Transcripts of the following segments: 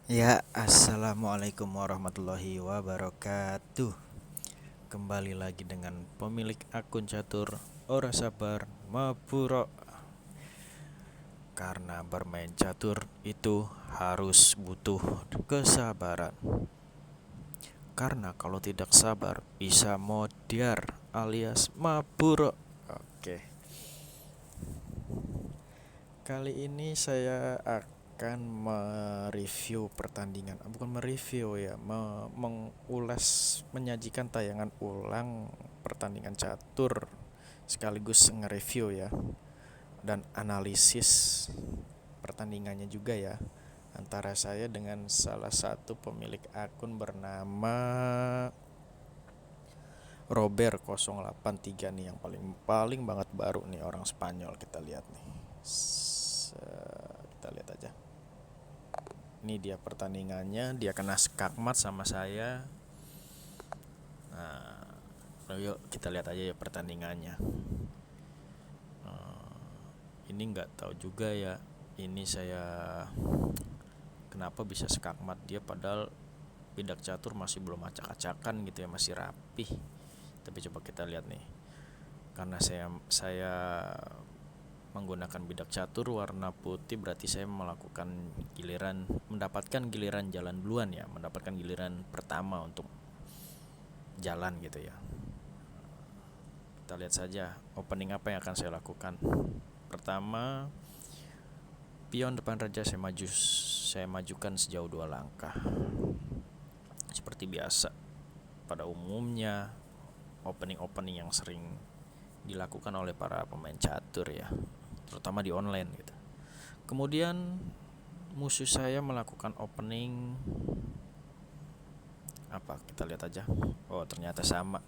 Ya, assalamualaikum warahmatullahi wabarakatuh. Kembali lagi dengan pemilik akun catur Ora Sabar Mapuro. Karena bermain catur itu harus butuh kesabaran. Karena kalau tidak sabar bisa modiar alias mapuro. Oke, kali ini saya akan mereview pertandingan, bukan mereview ya, mengulas, menyajikan tayangan ulang pertandingan catur sekaligus nge-review ya dan analisis pertandingannya juga ya, antara saya dengan salah satu pemilik akun bernama Robert 083 nih, yang paling paling banget baru nih, orang Spanyol. Kita lihat nih. Kita lihat aja. Ini dia pertandingannya, dia kena skakmat sama saya. Nah, yuk kita lihat aja ya pertandingannya. Ini nggak tahu juga ya, ini saya kenapa bisa skakmat dia, padahal bidak catur masih belum acak-acakan gitu ya, masih rapih. Tapi coba kita lihat nih, karena saya menggunakan bidak catur warna putih, berarti saya mendapatkan giliran jalan duluan ya, mendapatkan giliran pertama untuk jalan gitu ya. Kita lihat saja opening apa yang akan saya lakukan. Pertama, pion depan raja saya majukan sejauh 2 langkah. Seperti biasa pada umumnya opening-opening yang sering dilakukan oleh para pemain catur ya, terutama di online gitu. Kemudian musuh saya melakukan opening apa, kita lihat aja. Oh, ternyata sama.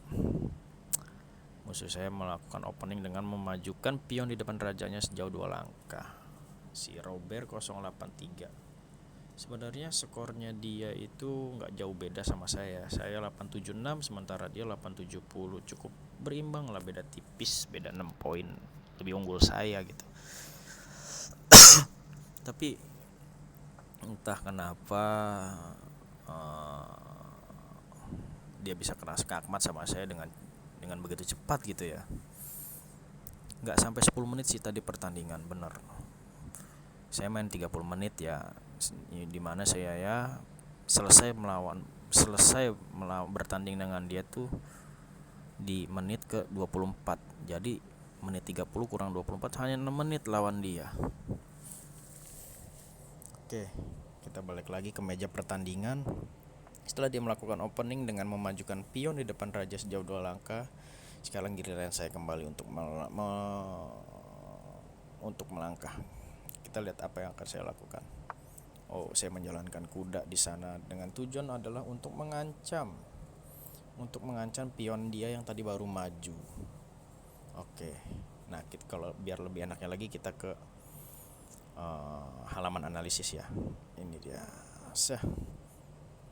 Musuh saya melakukan opening dengan memajukan pion di depan rajanya sejauh 2 langkah. Si Robert 083. Sebenarnya skornya dia itu nggak jauh beda sama saya. Saya 876 sementara dia 870. Cukup berimbang lah, beda tipis, beda 6 poin. Lebih unggul saya gitu. Tapi entah kenapa dia bisa kena skakmat sama saya dengan begitu cepat gitu ya. Nggak sampai 10 menit sih tadi pertandingan, bener. Saya main 30 menit ya, dimana saya ya selesai bertanding dengan dia tuh di menit ke 24. Jadi menit 30 kurang 24 hanya 6 menit lawan dia. Oke, kita balik lagi ke meja pertandingan. Setelah dia melakukan opening dengan memajukan pion di depan raja sejauh 2 langkah, sekarang giliran saya kembali untuk melangkah. Kita lihat apa yang akan saya lakukan. Oh, saya menjalankan kuda di sana dengan tujuan adalah untuk mengancam pion dia yang tadi baru maju. Oke. Nah, kalau biar lebih enaknya lagi, kita ke halaman analisis ya. Ini dia.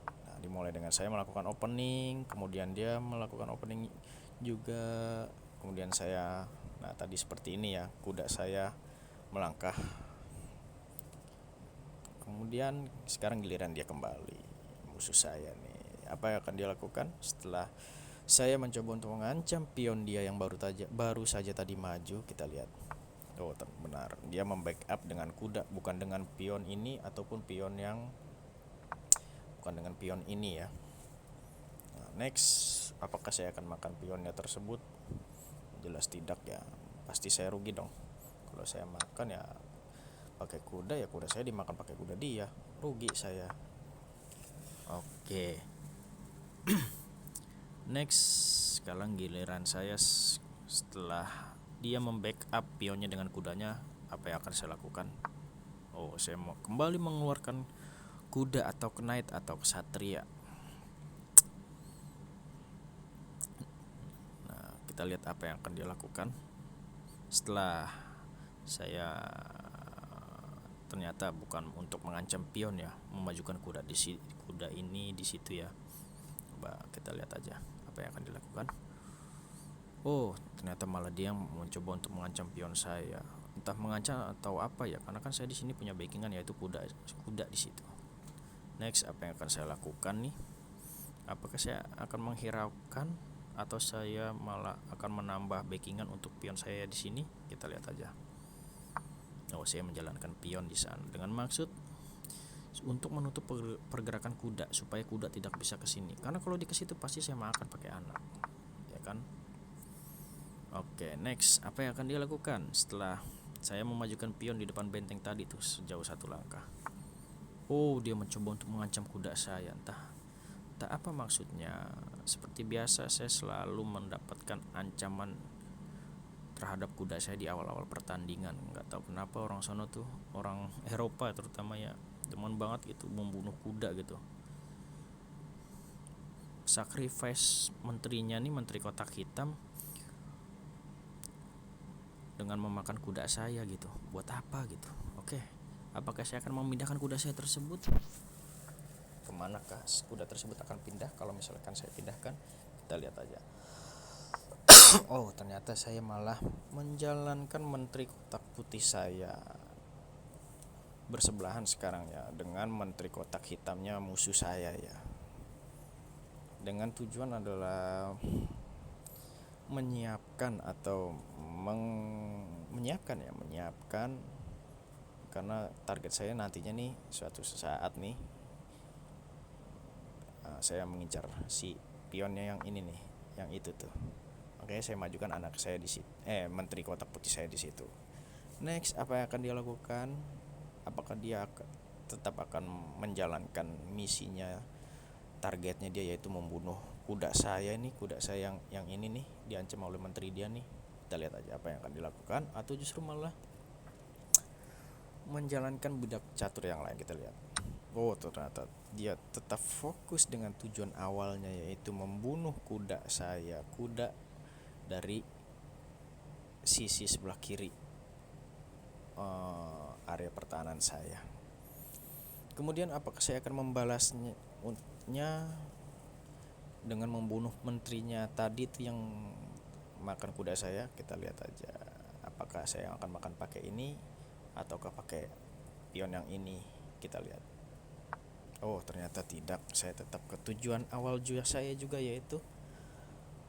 Nah, dimulai dengan saya melakukan opening, kemudian dia melakukan opening juga. Kemudian saya, nah tadi seperti ini ya, kuda saya melangkah. Kemudian sekarang giliran dia kembali, musuh saya nih. Apa yang akan dia lakukan setelah saya mencoba untuk mengancam pion dia yang baru saja tadi maju? Kita lihat. Oh, benar. Dia membackup dengan kuda, bukan dengan pion ini ataupun pion yang bukan dengan pion ini ya. Nah, next, apakah saya akan makan pionnya tersebut? Jelas tidak ya. Pasti saya rugi dong. Kalau saya makan ya pakai kuda, ya kuda saya dimakan pakai kuda dia, rugi saya. Oke. Next, sekarang giliran saya. Setelah dia membackup pionnya dengan kudanya, apa yang akan saya lakukan? Oh, saya mau kembali mengeluarkan kuda atau knight atau kesatria. Nah, kita lihat apa yang akan dia lakukan. Setelah saya ternyata bukan untuk mengancam pion ya, memajukan kuda ini di situ ya. Coba kita lihat aja apa yang akan dilakukan. Oh, ternyata malah dia mencoba untuk mengancam pion saya. Entah mengancam atau apa ya, karena kan saya di sini punya backingan yaitu kuda di situ. Next, apa yang akan saya lakukan nih? Apakah saya akan menghiraukan atau saya malah akan menambah backingan untuk pion saya di sini? Kita lihat aja. Oh, saya menjalankan pion di sana dengan maksud untuk menutup pergerakan kuda supaya kuda tidak bisa ke sini. Karena kalau di ke situ pasti saya makan pakai anak, ya kan? Oke, next, apa yang akan dia lakukan setelah saya memajukan pion di depan benteng tadi tuh sejauh 1 langkah? Oh, dia mencoba untuk mengancam kuda saya. Entah apa maksudnya. Seperti biasa saya selalu mendapatkan ancaman terhadap kuda saya di awal-awal pertandingan. Nggak tahu kenapa orang sono tuh, orang Eropa terutama ya, demen banget gitu membunuh kuda gitu. Sacrifice menterinya nih, menteri kotak hitam, dengan memakan kuda saya gitu. Buat apa gitu? Oke, apakah saya akan memindahkan kuda saya tersebut? Kemanakah kuda tersebut akan pindah kalau misalkan saya pindahkan? Kita lihat aja. Oh, ternyata saya malah menjalankan menteri kotak putih saya bersebelahan sekarang ya dengan menteri kotak hitamnya musuh saya ya. Dengan tujuan adalah menyiapkan atau menyiapkan karena target saya nantinya nih suatu saat nih, saya mengincar si pionnya yang ini nih, yang itu tuh. Makanya saya majukan anak saya di situ, menteri kotak putih saya di situ. Next, apa yang akan dia lakukan? Apakah dia tetap akan menjalankan misinya, targetnya dia yaitu membunuh kuda saya yang ini nih, diancam oleh menteri dia nih. Kita lihat aja apa yang akan dilakukan, atau justru malah menjalankan budak catur yang lain. Kita lihat. Oh, ternyata dia tetap fokus dengan tujuan awalnya, yaitu membunuh kuda saya, kuda dari sisi sebelah kiri area pertahanan saya. Kemudian apakah saya akan membalasnya dengan membunuh menterinya tadi tuh yang makan kuda saya? Kita lihat aja. Apakah saya akan makan pakai ini ataukah pakai pion yang ini? Kita lihat. Oh, ternyata tidak. Saya tetap ke tujuan awal juga saya juga, yaitu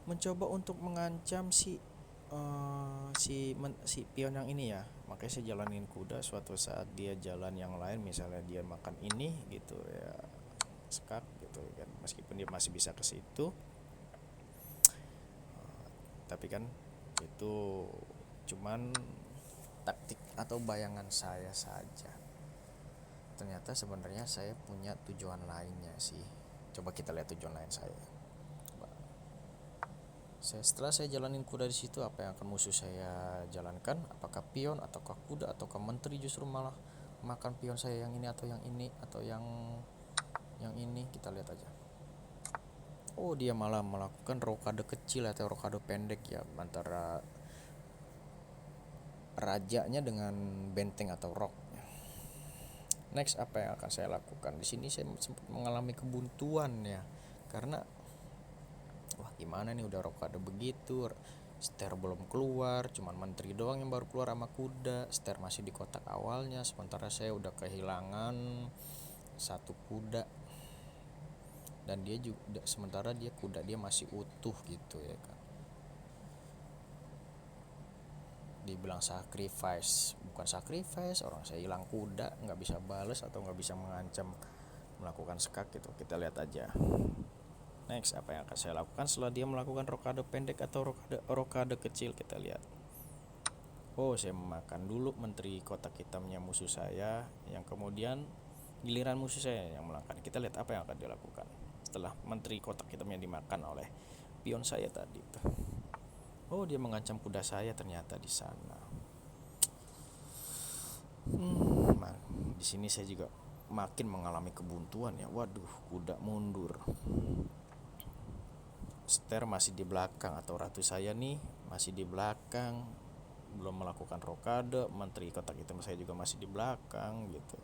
mencoba untuk mengancam si pion yang ini ya. Makanya saya jalanin kuda. Suatu saat dia jalan yang lain, misalnya dia makan ini gitu ya, skak gitu kan, meskipun dia masih bisa ke situ, tapi kan itu cuman taktik atau bayangan saya saja. Ternyata sebenarnya saya punya tujuan lainnya sih. Coba kita lihat tujuan lain saya. Setelah saya jalanin kuda di situ, apa yang akan musuh saya jalankan? Apakah pion ataukah kuda ataukah menteri justru malah makan pion saya yang ini atau yang ini atau yang ini? Kita lihat aja. Oh, dia malah melakukan rokade kecil atau rokade pendek ya, antara rajanya dengan benteng atau rok. Next, apa yang akan saya lakukan? Di sini saya sempat mengalami kebuntuan ya, karena wah gimana nih, udah rokade begitu, Ster belum keluar, cuman menteri doang yang baru keluar sama kuda. Ster masih di kotak awalnya, sementara saya udah kehilangan satu kuda, dan dia juga, sementara dia kuda dia masih utuh gitu ya kan. Dibilang sacrifice, bukan sacrifice, orang saya hilang kuda, nggak bisa bales atau nggak bisa mengancam melakukan skak gitu. Kita lihat aja. Next, apa yang akan saya lakukan setelah dia melakukan rokade pendek atau rokade kecil? Kita lihat. Oh, saya memakan dulu menteri kotak hitamnya musuh saya, yang kemudian giliran musuh saya yang melakukan. Kita lihat apa yang akan dilakukan setelah menteri kotak hitamnya dimakan oleh pion saya tadi tuh. Oh, dia mengancam kuda saya ternyata di sana. Di sini saya juga makin mengalami kebuntuan ya. Waduh, kuda mundur. Ster masih di belakang, atau ratu saya nih masih di belakang, belum melakukan rokade. Menteri kotak hitam saya juga masih di belakang gitu.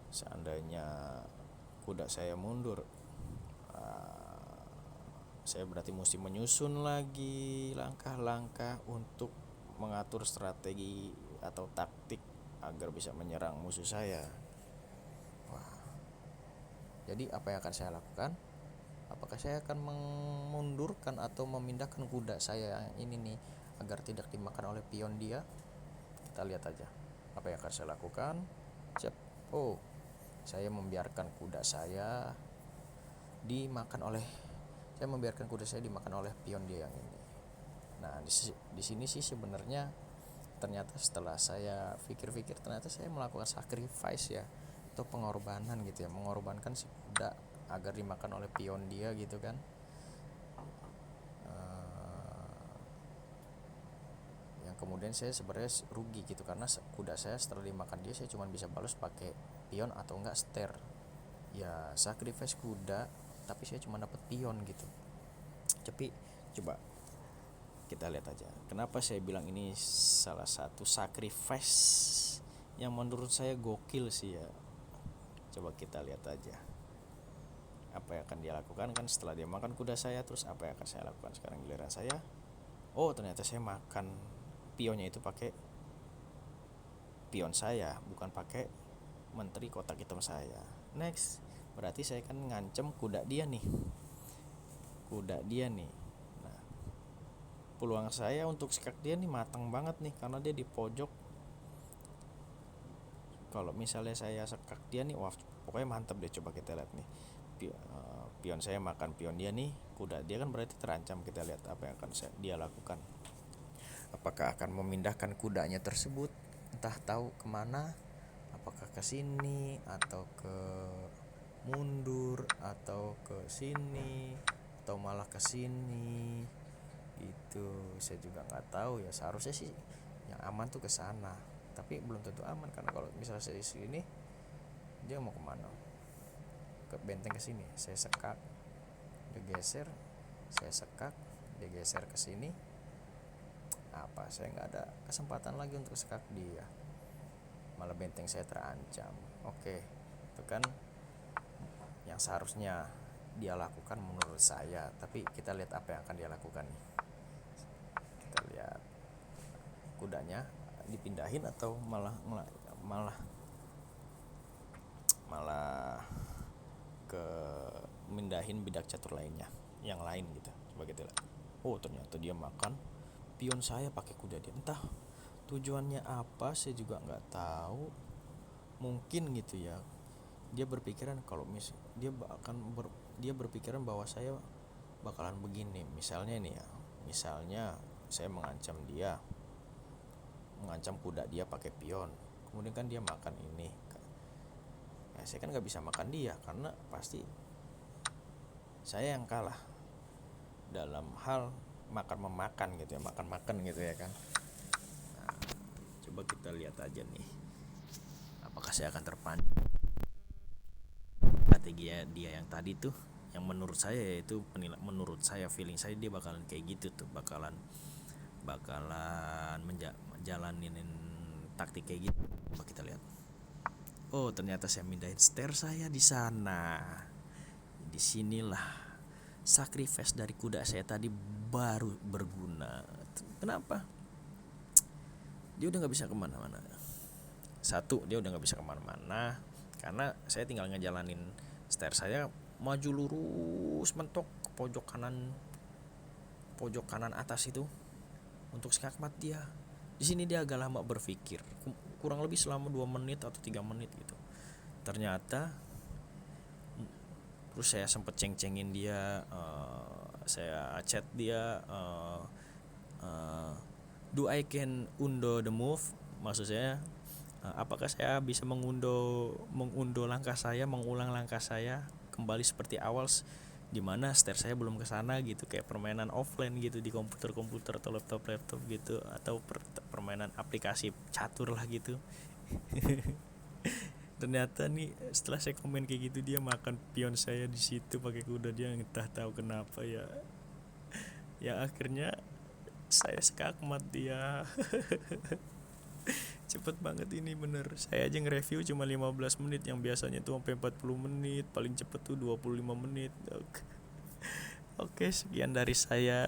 Seandainya kuda saya mundur, saya berarti mesti menyusun lagi langkah-langkah untuk mengatur strategi atau taktik agar bisa menyerang musuh saya. Wah, Jadi apa yang akan saya lakukan? Apakah saya akan memundurkan atau memindahkan kuda saya ini nih agar tidak dimakan oleh pion dia? Kita lihat aja apa yang akan saya lakukan. Siap. Oh, saya membiarkan kuda saya dimakan oleh pion dia yang ini. Nah, di sini sih sebenarnya ternyata setelah saya pikir-pikir ternyata saya melakukan sacrifice ya, atau pengorbanan gitu ya, mengorbankan si kuda agar dimakan oleh pion dia gitu kan. Yang kemudian saya sebenarnya rugi gitu, karena kuda saya setelah dimakan dia saya cuma bisa balas pakai pion atau enggak ster. Ya sacrifice kuda tapi saya cuma dapat pion gitu. Tapi coba kita lihat aja kenapa saya bilang ini salah satu sacrifice yang menurut saya gokil sih ya. Coba kita lihat aja apa yang akan dia lakukan kan setelah dia makan kuda saya. Terus apa yang akan saya lakukan sekarang giliran saya. Oh, ternyata saya makan pionnya itu pakai pion saya, bukan pakai menteri kotak hitam saya. Next, berarti saya kan ngancem kuda dia nih. Nah, peluang saya untuk sekak dia nih matang banget nih, karena dia di pojok. Kalau misalnya saya sekak dia nih, wah pokoknya mantap deh. Coba kita lihat nih, pion saya makan pion dia nih, kuda dia kan berarti terancam. Kita lihat apa yang akan dia lakukan. Apakah akan memindahkan kudanya tersebut entah tahu kemana, apakah ke sini atau ke mundur atau ke sini atau malah ke sini gitu. Saya juga nggak tahu ya. Seharusnya sih yang aman tuh ke sana, tapi belum tentu aman, karena kalau misalnya saya di sini dia mau kemana, ke benteng ke sini, saya sekak dia geser, saya sekak dia geser ke sini, apa saya nggak ada kesempatan lagi untuk sekak dia, malah benteng saya terancam. Oke, itu kan yang seharusnya dia lakukan menurut saya. Tapi kita lihat apa yang akan dia lakukan nih. Kita lihat kudanya dipindahin atau malah ke mindahin bidak catur lainnya yang lain gitu. Coba kita lihat. Oh, ternyata dia makan pion saya pakai kuda dia. Entah tujuannya apa, saya juga nggak tahu. Mungkin gitu ya, dia berpikiran kalau dia berpikiran bahwa saya bakalan begini. Misalnya nih ya, saya mengancam kuda dia pakai pion, kemudian kan dia makan ini ya, saya kan nggak bisa makan dia karena pasti saya yang kalah dalam hal makan gitu ya kan. Nah, coba kita lihat aja nih, apakah saya akan terpancing strategi dia yang tadi tuh, yang menurut saya yaitu menurut saya feeling saya dia bakalan kayak gitu tuh, bakalan menjalanin taktik kayak gitu. Coba kita lihat. Oh, ternyata saya mindahin ster saya di sana. Disinilah sacrifice dari kuda saya tadi baru berguna. Kenapa? Dia udah nggak bisa kemana-mana. Dia udah nggak bisa kemana-mana karena saya tinggal ngejalanin ster saya maju lurus mentok ke pojok kanan atas itu untuk skakmat dia. Di sini dia agak lama berpikir, kurang lebih selama 2 menit atau 3 menit gitu. Ternyata terus saya sempet ceng-cengin dia, saya chat dia, do I can undo the move, maksud saya apakah saya bisa mengulang langkah saya kembali seperti awal, dimana ster saya belum kesana gitu, kayak permainan offline gitu di komputer atau laptop gitu, atau permainan aplikasi catur lah gitu. Ternyata nih setelah saya komen kayak gitu, dia makan pion saya di situ pakai kuda dia, entah tahu kenapa ya. Ya akhirnya saya skakmat dia. Cepet banget ini bener. Saya aja nge-review cuma 15 menit, yang biasanya tuh sampai 40 menit, paling cepet tuh 25 menit. Oke, sekian dari saya,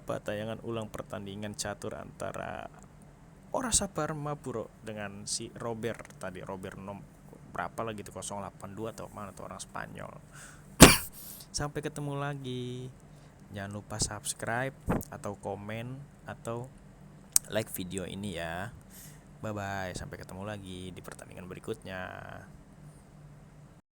tayangan ulang pertandingan catur antara Ora Sabar Mapuro dengan si Robert berapa lah gitu, 082 atau mana tuh orang Spanyol. Sampai ketemu lagi. Jangan lupa subscribe atau komen atau like video ini ya. Bye bye, sampai ketemu lagi di pertandingan berikutnya.